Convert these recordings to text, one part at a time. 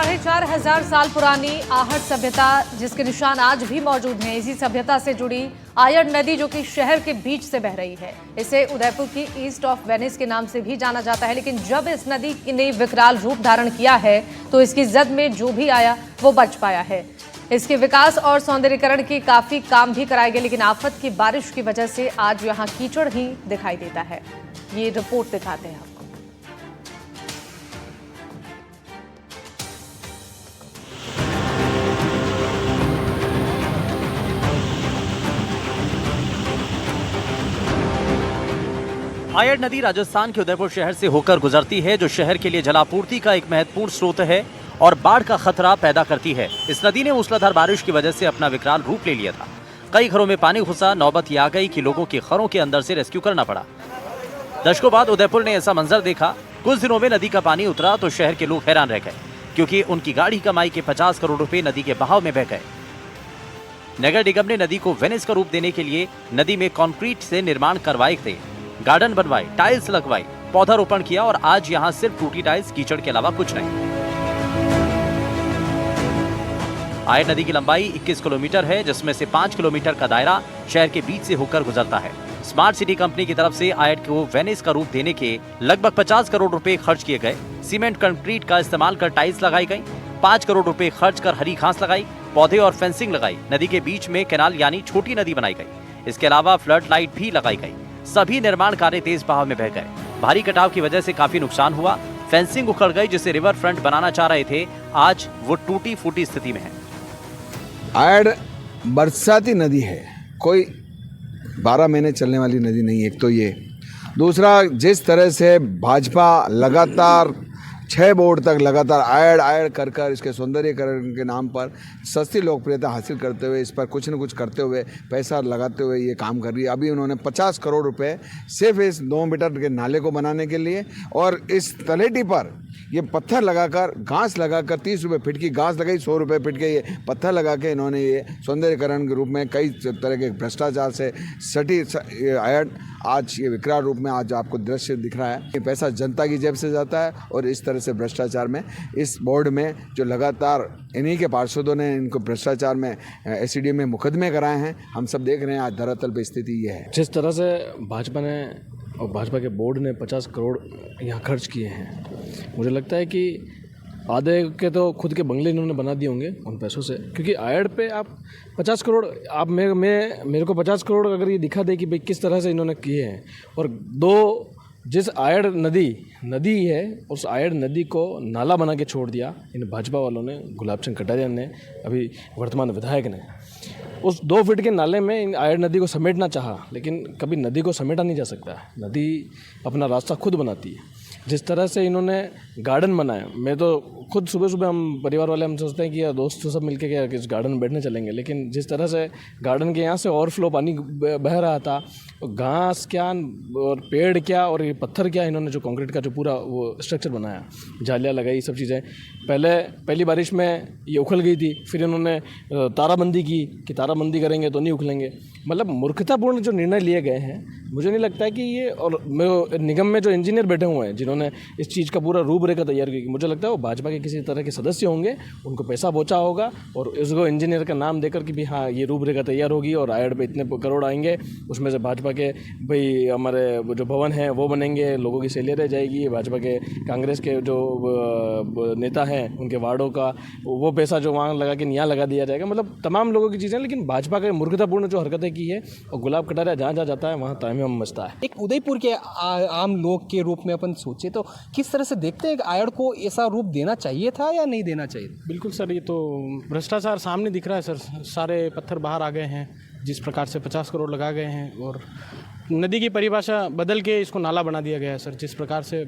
4,500 साल पुरानी आहट सभ्यता जिसके निशान आज भी मौजूद हैं। इसी सभ्यता से जुड़ी आयड़ नदी जो कि शहर के बीच से बह रही है, इसे उदयपुर की ईस्ट ऑफ वेनिस के नाम से भी जाना जाता है। लेकिन जब इस नदी ने विकराल रूप धारण किया है तो इसकी जद में जो भी आया वो बच पाया है। इसके विकास और सौंदर्यीकरण के काफी काम भी कराए गए, लेकिन आफत की बारिश की वजह से आज यहाँ कीचड़ ही दिखाई देता है। ये रिपोर्ट दिखाते हैं आपको। आयड़ नदी राजस्थान के उदयपुर शहर से होकर गुजरती है, जो शहर के लिए जलापूर्ति का एक महत्वपूर्ण स्रोत है और बाढ़ का खतरा पैदा करती है। इस नदी ने मूसलाधार बारिश की वजह से अपना विकराल रूप ले लिया था। कई घरों में पानी घुसा, नौबत ये आ गई कि लोगों के घरों के अंदर से रेस्क्यू करना पड़ा। दशकों बाद उदयपुर ने ऐसा मंजर देखा। कुछ दिनों में नदी का पानी उतरा तो शहर के लोग हैरान रह गए, क्योंकि उनकी गाढ़ी कमाई के 50 करोड़ रुपए नदी के बहाव में बह गए। नगर निगम ने नदी को वेनिस का रूप देने के लिए नदी में कंक्रीट से निर्माण करवाए थे, गार्डन बनवाए, टाइल्स लगवाई, पौधारोपण किया और आज यहाँ सिर्फ टूटी टाइल्स, कीचड़ के अलावा कुछ नहीं। आयड़ नदी की लंबाई 21 किलोमीटर है, जिसमें से 5 किलोमीटर का दायरा शहर के बीच से होकर गुजरता है। स्मार्ट सिटी कंपनी की तरफ से आयड़ को वेनिस का रूप देने के लगभग 50 करोड़ रुपए खर्च किए गए। सीमेंट कंक्रीट का इस्तेमाल कर टाइल्स लगाई गई, 5 करोड़ रुपए खर्च कर हरी घास लगाई, पौधे और फेंसिंग लगाई। नदी के बीच में कैनाल यानी छोटी नदी बनाई गई। इसके अलावा फ्लड लाइट भी लगाई गई। सभी निर्माण कार्य तेज बहाव में बह गए। भारी कटाव की वजह से काफी नुकसान हुआ। फेंसिंग उखड़ गई, जिसे रिवर फ्रंट बनाना चाह रहे थे, आज वो टूटी फूटी स्थिति में है। आयड़ बरसाती नदी है, कोई 12 महीने चलने वाली नदी नहीं। एक तो ये, दूसरा जिस तरह से भाजपा लगातार 6 बोर्ड तक लगातार आयड़ कर कर इसके सौंदर्यीकरण के नाम पर सस्ती लोकप्रियता हासिल करते हुए, इस पर कुछ न कुछ करते हुए, पैसा लगाते हुए ये काम कर रही है। अभी उन्होंने 50 करोड़ रुपए सिर्फ इस 9 मीटर के नाले को बनाने के लिए और इस तलेटी पर ये पत्थर लगाकर, घास लगाकर 30 रुपये फीट की घास लगाई, 100 रुपये फीट के ये पत्थर लगा के इन्होंने ये सौंदर्यीकरण के रूप में कई तरह के भ्रष्टाचार से सटी आयड़ आज ये विकराल रूप में आज आपको दृश्य दिख रहा है। ये पैसा जनता की जेब से जाता है और इस तरह से भ्रष्टाचार में इस बोर्ड में जो लगातार इन्हीं के पार्षदों ने इनको भ्रष्टाचार में एससीडी में मुकदमे कराए हैं, हम सब देख रहे हैं। आज धरातल पे स्थिति ये है। जिस तरह से भाजपा ने और भाजपा के बोर्ड ने 50 करोड़ यहाँ खर्च किए हैं, मुझे लगता है कि आधे के तो खुद के बंगले इन्होंने बना दिए होंगे उन पैसों से। क्योंकि आयड़ पे आप 50 करोड़, आप मेरे को 50 करोड़ अगर ये दिखा दे कि भाई किस तरह से इन्होंने किए हैं, और दो जिस आयड़ नदी है उस आयड़ नदी को नाला बना के छोड़ दिया इन भाजपा वालों ने, गुलाब चंद कटारिया ने, अभी वर्तमान विधायक ने। उस 2 फीट के नाले में इन आयड़ नदी को समेटना चाहा, लेकिन कभी नदी को समेटा नहीं जा सकता। नदी अपना रास्ता खुद बनाती है। जिस तरह से इन्होंने गार्डन बनाया, मैं तो खुद सुबह सुबह हम परिवार वाले हम सोचते हैं कि यार दोस्त सब मिलके क्या इस गार्डन में बैठने चलेंगे, लेकिन जिस तरह से गार्डन के यहाँ से ओवरफ्लो पानी बह रहा था, घास क्या और पेड़ क्या और ये पत्थर क्या, इन्होंने जो कंक्रीट का जो पूरा वो स्ट्रक्चर बनाया, जालियाँ लगाई, सब चीज़ें। पहली बारिश में ये उखल गई थी, फिर इन्होंने ताराबंदी की कि ताराबंदी करेंगे तो नहीं उखलेंगे। मतलब मूर्खतापूर्ण जो निर्णय लिए गए हैं, मुझे नहीं लगता है कि ये, और निगम में जो इंजीनियर बैठे हुए हैं जिन्होंने इस चीज़ का पूरा रूपरेखा तैयार की, मुझे लगता है वो भाजपा के किसी तरह के सदस्य होंगे, उनको पैसा पहुंचा होगा और इसको इंजीनियर का नाम देकर कि भी हाँ ये रूपरेखा तैयार होगी और आयड़ पे इतने करोड़ आएंगे, उसमें से भाजपा के भाई हमारे जो भवन हैं वो बनेंगे, लोगों की सैलरी रह जाएगी, भाजपा के कांग्रेस के जो नेता हैं उनके वार्डों का वो पैसा जो वहाँ लगा के यहाँ लगा दिया जाएगा। मतलब तमाम लोगों की चीज़ें, लेकिन भाजपा के मूर्खतापूर्ण जो हरकतें की है, और गुलाब कटारिया जहाँ जहाँ जाता है वहाँ तायम्म मचता है। एक उदयपुर के आम लोग के रूप में अपन सोचे तो किस तरह से देखते हैं कि आयड़ को ऐसा रूप देना चाहिए था या नहीं देना चाहिए? बिल्कुल सर, ये तो भ्रष्टाचार सामने दिख रहा है सर। सारे पत्थर बाहर आ गए हैं, जिस प्रकार से 50 करोड़ लगा गए हैं, और नदी की परिभाषा बदल के इसको नाला बना दिया गया है सर। जिस प्रकार से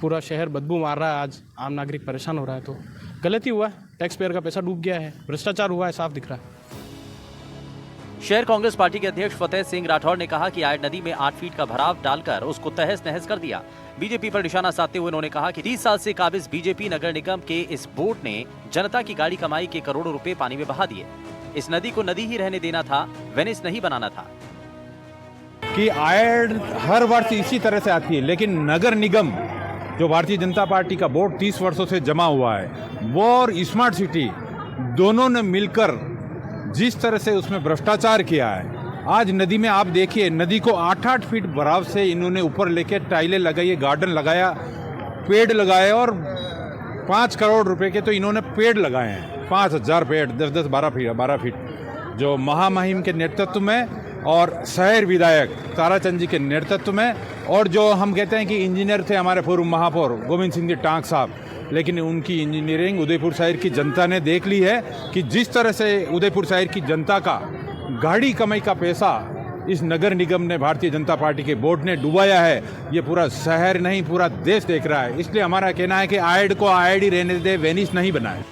पूरा शहर बदबू मार रहा है, आज आम नागरिक परेशान हो रहा है, तो गलत ही हुआ है। टैक्स पेयर का पैसा डूब गया है, भ्रष्टाचार हुआ है, साफ दिख रहा है। शहर कांग्रेस पार्टी के अध्यक्ष फतेह सिंह राठौर ने कहा कि आयड़ नदी में 8 फीट का भराव डालकर उसको तहस नहस कर दिया। बीजेपी पर निशाना साधते हुए उन्होंने कहा कि 30 साल से काबिज बीजेपी नगर निगम के इस बोर्ड ने जनता की गाड़ी कमाई के करोड़ों रुपए पानी में बहा दिए। इस नदी को नदी ही रहने देना था, वेनिस नहीं बनाना था। कि आयड़ हर वर्ष इसी तरह से आती है, लेकिन नगर निगम जो भारतीय जनता पार्टी का वोट 30 वर्षों से जमा हुआ है, वो और स्मार्ट सिटी दोनों ने मिलकर जिस तरह से उसमें भ्रष्टाचार किया है, आज नदी में आप देखिए, नदी को 8-8 फीट बराबर से इन्होंने ऊपर लेके टाइलें लगाई, गार्डन लगाया, पेड़ लगाए, और 5 करोड़ रुपए के तो इन्होंने पेड़ लगाए हैं, 5000 पेड़, 10-10, 12 फीट, जो महामहिम के नेतृत्व में और शहर विधायक ताराचंद जी के नेतृत्व में, और जो हम कहते हैं कि इंजीनियर थे हमारे पूर्व महापौर गोविंद सिंह जी टांक साहब, लेकिन उनकी इंजीनियरिंग उदयपुर शहर की जनता ने देख ली है कि जिस तरह से उदयपुर शहर की जनता का गाड़ी कमाई का पैसा इस नगर निगम ने, भारतीय जनता पार्टी के बोर्ड ने डुबाया है, ये पूरा शहर नहीं पूरा देश देख रहा है। इसलिए हमारा कहना है कि आयड को आयड ही रहने दे, वेनिस नहीं बनाए।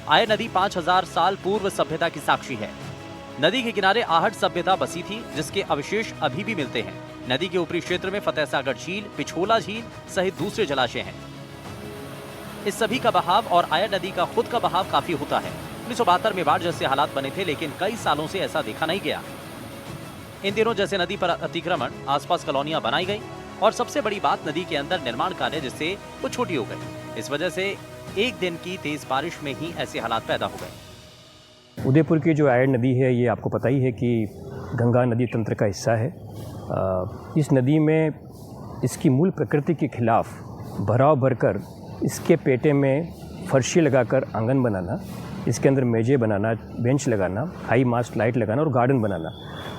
आयड नदी 5000 साल पूर्व सभ्यता की साक्षी है। नदी के किनारे आहट सभ्यता बसी थी, जिसके अवशेष अभी भी मिलते हैं। नदी के ऊपरी क्षेत्र में फतेह सागर झील, पिछोला झील सहित दूसरे जलाशय हैं। इस सभी का बहाव और आयड नदी का खुद का बहाव काफी होता है। 1972 में बाढ़ जैसे हालात बने थे, लेकिन कई सालों से ऐसा देखा नहीं गया। इन दिनों जैसे नदी पर अतिक्रमण, आसपास कॉलोनियां बनाई गई, और सबसे बड़ी बात नदी के अंदर निर्माण कार्य जिससे वो छोटी हो गई। इस वजह से एक दिन की तेज बारिश में ही ऐसे हालात पैदा हो गए। उदयपुर की जो आयड नदी है, ये आपको पता ही है कि गंगा नदी तंत्र का हिस्सा है। इस नदी में इसकी मूल प्रकृति के खिलाफ भराव भरकर इसके पेटे में फर्शी लगाकर आंगन बनाना, इसके अंदर मेज़ें बनाना, बेंच लगाना, हाई मास्ट लाइट लगाना और गार्डन बनाना,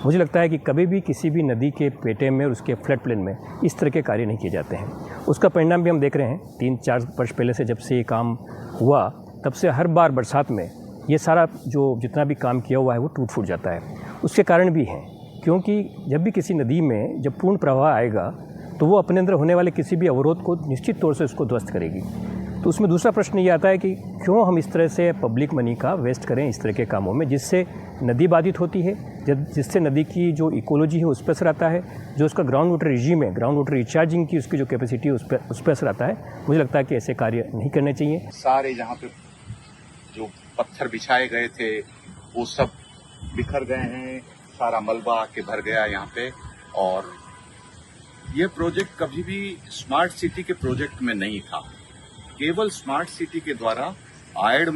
मुझे लगता है कि कभी भी किसी भी नदी के पेटे में और उसके फ्लड प्लेन में इस तरह के कार्य नहीं किए जाते हैं। उसका परिणाम भी हम देख रहे हैं। 3-4 वर्ष पहले से जब से ये काम हुआ, तब से हर बार बरसात में ये सारा जो जितना भी काम किया हुआ है वो टूट फूट जाता है। उसके कारण भी हैं, क्योंकि जब भी किसी नदी में जब पूर्ण प्रवाह आएगा तो वो अपने अंदर होने वाले किसी भी अवरोध को निश्चित तौर से उसको ध्वस्त करेगी। तो उसमें दूसरा प्रश्न ये आता है कि क्यों हम इस तरह से पब्लिक मनी का वेस्ट करें इस तरह के कामों में, जिससे नदी बाधित होती है, जिससे नदी की जो इकोलॉजी है उस पर असर आता है, जो उसका ग्राउंड वाटर रिजीम है, ग्राउंड वाटर रिचार्जिंग की उसकी जो कैपेसिटी है उस पर असर आता है। मुझे लगता है कि ऐसे कार्य नहीं करने चाहिए। सारे जहाँ पे जो पत्थर बिछाए गए थे वो सब बिखर गए हैं, सारा मलबा आके भर गया यहाँ पे। और ये प्रोजेक्ट कभी भी स्मार्ट सिटी के प्रोजेक्ट में नहीं था। केवल स्मार्ट सिटी के द्वारा आयड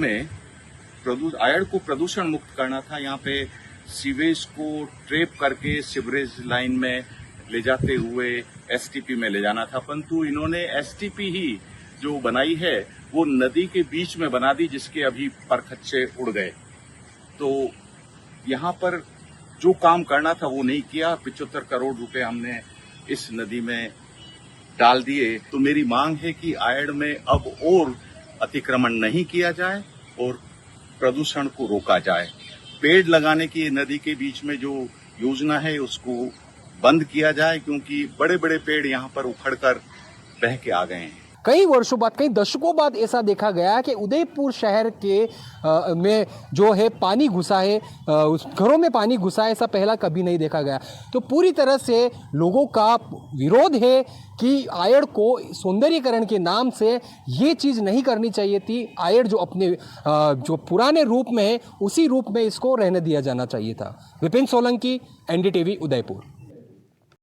को प्रदूषण मुक्त करना था। यहाँ पे सीवेज को ट्रेप करके सीवरेज लाइन में ले जाते हुए एसटीपी में ले जाना था, परंतु इन्होंने एसटीपी ही जो बनाई है वो नदी के बीच में बना दी, जिसके अभी परखच्चे उड़ गए। तो यहाँ पर जो काम करना था वो नहीं किया। 75 करोड़ रुपए हमने इस नदी में डाल दिए। तो मेरी मांग है कि आयड में अब और अतिक्रमण नहीं किया जाए और प्रदूषण को रोका जाए। पेड़ लगाने की नदी के बीच में जो योजना है उसको बंद किया जाए, क्योंकि बड़े बड़े पेड़ यहाँ पर उखड़कर बह के आ गए हैं। कई वर्षों बाद, कई दशकों बाद ऐसा देखा गया कि उदयपुर शहर के में जो है पानी घुसा है, उस घरों में पानी घुसा है, ऐसा पहला कभी नहीं देखा गया। तो पूरी तरह से लोगों का विरोध है कि आयड को सौंदर्यीकरण के नाम से ये चीज़ नहीं करनी चाहिए थी। आयड जो अपने जो पुराने रूप में है उसी रूप में इसको रहने दिया जाना चाहिए था। विपिन सोलंकी, एनडीटीवी, उदयपुर।